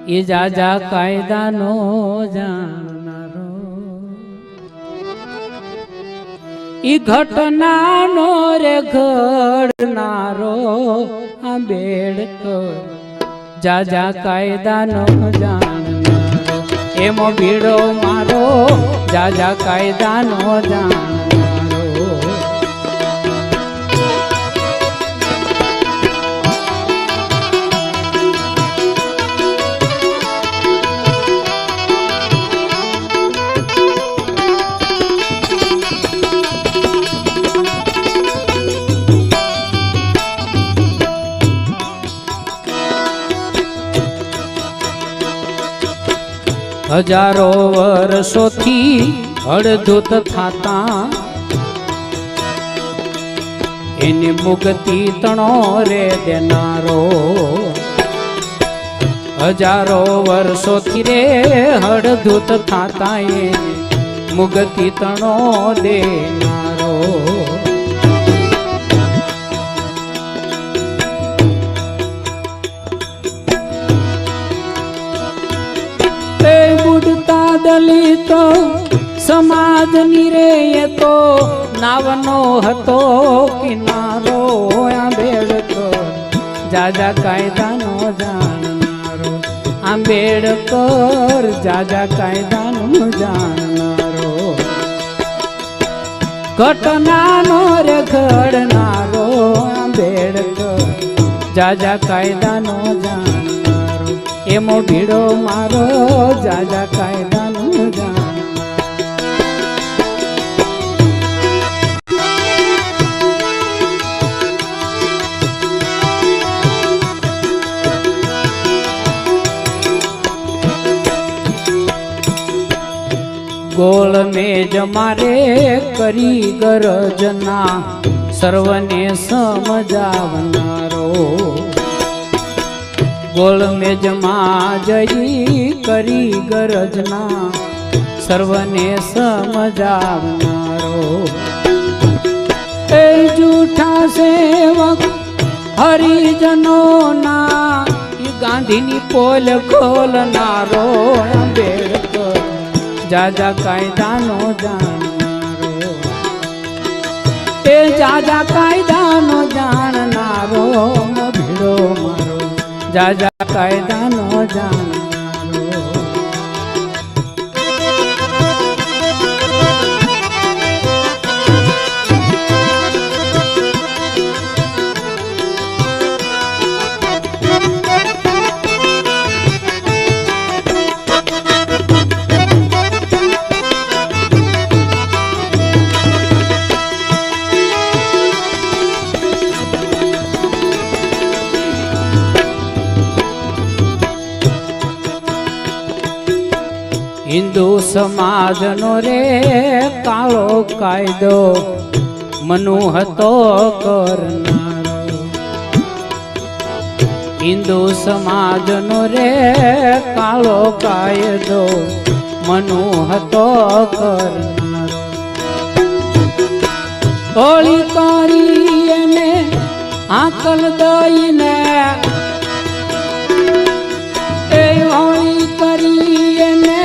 એ જાજા કાયદાનો જાણનારો ઈ ઘટનાનો રે ઘડનારો આંબેડકર જાજા કાયદાનો જાણનારો એમો ભીડો મારો જાજા કાયદાનો જાણનારો હજારો વર્ષોથી હળધૂત થાતા એની મુક્તિ તણો રે દેનારો હજારો વર્ષોથી રે હળધૂત થાતા એની મુક્તિ તણો દેનારો દલિતો સમાજની રે એ તો નાવનો હતો કિનારો આંબેડકર જાજા કાયદાનો જાણનારો આંબેડકર જાજા કાયદાનો જાણનારો ઘટનાનો રે ઘડનારો આંબેડકર જાજા કાયદાનો જાણનારો એમો ભીડો મારો જાજા કાયદાનો જાણ ગોળ મેજ મારે કરી ગરજના સર્વને સમજાવનારો ગોળ મેજમાં જઈ કરી ગરજના સર્વને સમજાવનારો એ જૂઠા સેવક હરિજનોના ગાંધીની પોલ ખોલનારો આંબેડકર જાજા કાયદાનો જાણનારો એ જાજા કાયદાનો જાણનારો ભીડો મારો જાજા કાયદાનો જાણનારો હિન્દુ સમાજનો રે કાળો કાયદો મનુ હતો કરનારો હિન્દુ સમાજનો રે કાળો કાયદો મનુ હતો કરનારો હોળી કરી એને આકલ દઈને એ હોળી કરી એને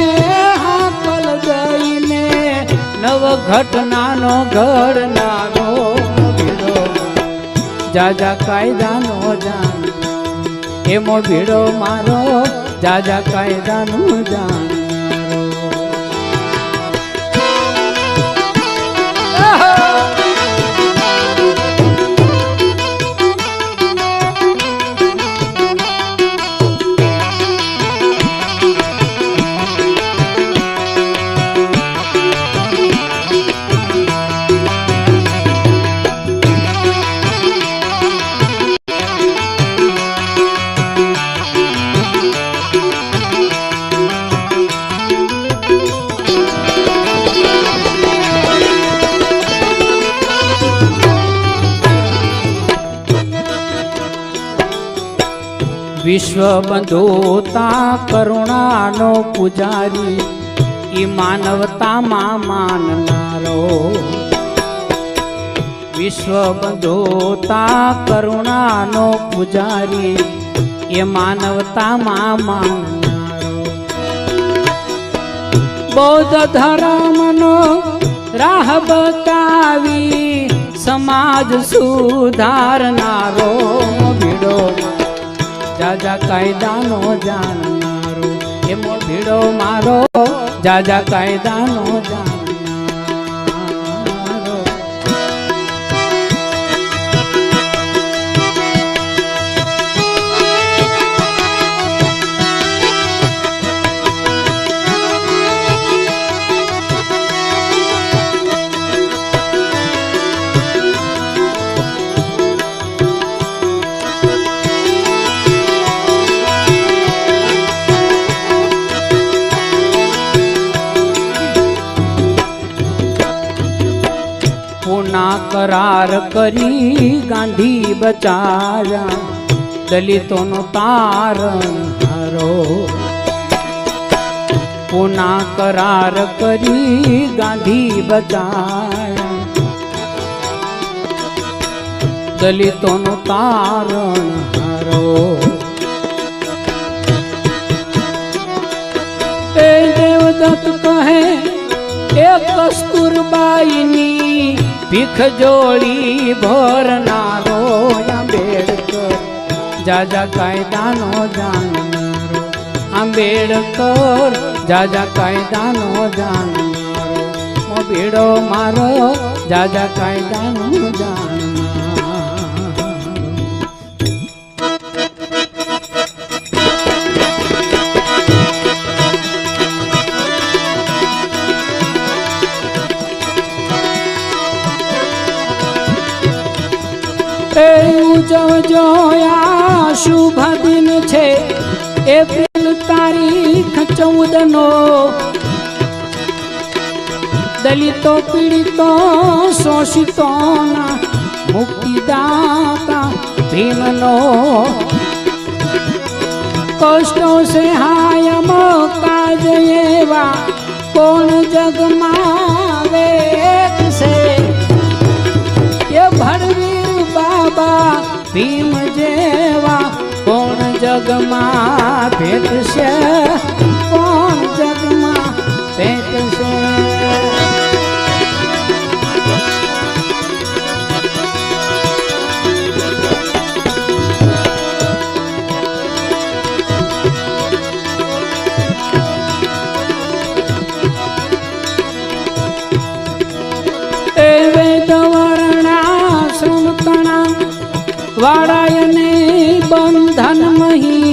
નવ ઘટનાનો ઘડનારો ભીડો જાજા કાયદાનો જાણ એમો ભીડો મારો જાજા કાયદાનો જાણ વિશ્વ બંધુતા કરુણાનો પૂજારી ઈ માનવતામાં માનનારો વિશ્વ બંધુતા કરુણાનો પૂજારી એ માનવતામાં માનનારો બૌદ્ધ ધર્મનો રાહ બતાવી સમાજ સુધારનારો ભીડો જાજા કાયદાનો જાણનારો એમો ભીડો મારો જાજા કાયદાનો જાણનારો કરાર કરી ગાંધી બચાવ્યા દલિતોનો તારણહારો પુના કરાર કરી ગાંધી બચાવ્યા દલિતોનો તારણહારો એ દેવદત્ત કહે એ કસ્તુરબાઈની ભીખ જોડી ભરનારો આંબેડકર જાજા કાયદાનો જાણનારો આંબેડકર જાજા કાયદાનો જાણનારો ભીડો મારો જાજા કાયદાનો જાણનારો ઉજવજો આ શુભ દિન છે એપ્રિલ તારીખ 14 નો દલિતો પીડિતો શોષિતોના મુક્તિદાતા ભીમનો કષ્ટો સે હાયમ કાજ એવા કોણ જગમાં વેઠશે એ ભડવીર બાબા ભીમ જેવા કોણ જગમાં ભેટશે કોણ જગમાં ભેટશે વાળાયને બંધન મહી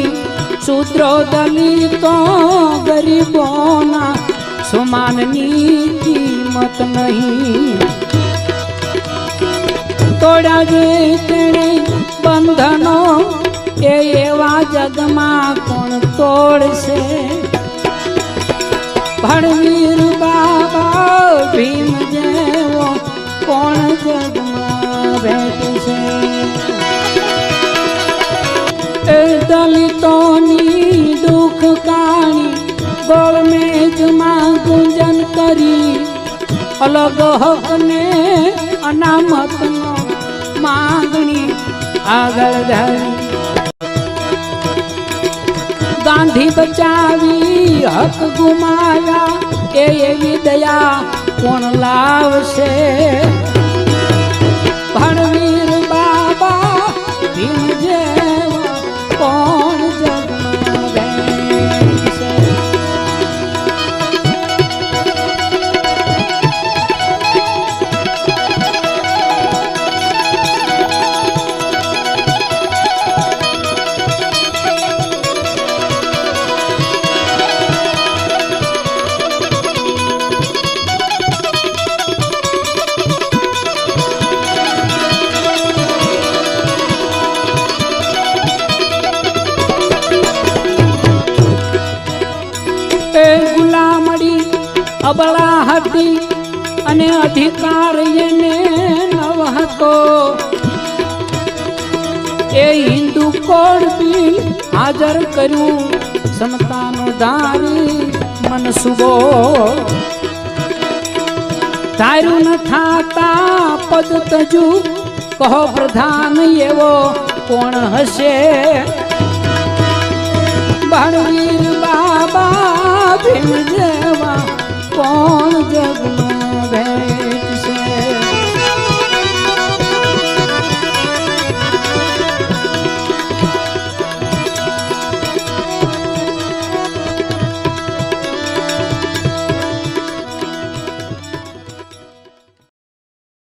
શૂદ્રો દલિતો ગરીબોના સમાનની કિંમત નહીં તોડ્યા જે તેણે બંધનો એ એવા જગમાં કોણ તોડશે ભડવીર બાબા ભીમ જેવો કોણ જગમાં ભેટશે દલિતોની દુઃખ કાણી ગોળ મેજમાં ગુંજન કરી અલગ હકને અનામતનો માંગણી આગળ ધરી ગાંધી બચાવી હક ગુમાવ્યા એ એવી દયા કોણ લાવશે ભણવીર બાબા ભીમ જેવા કોણ જગમાં બેસે અબળા હતી અને અધિકાર એને નવ હતો એ હિન્દુ કોડ બિલ હાજર કર્યું સમતાનો ધારી મનસુબો ધાર્યું ન થાતા પદ તજુ કહો પ્રધાન એવો કોણ હશે ભણવીર બાબા ભીમ જેવા કોણ જગમાં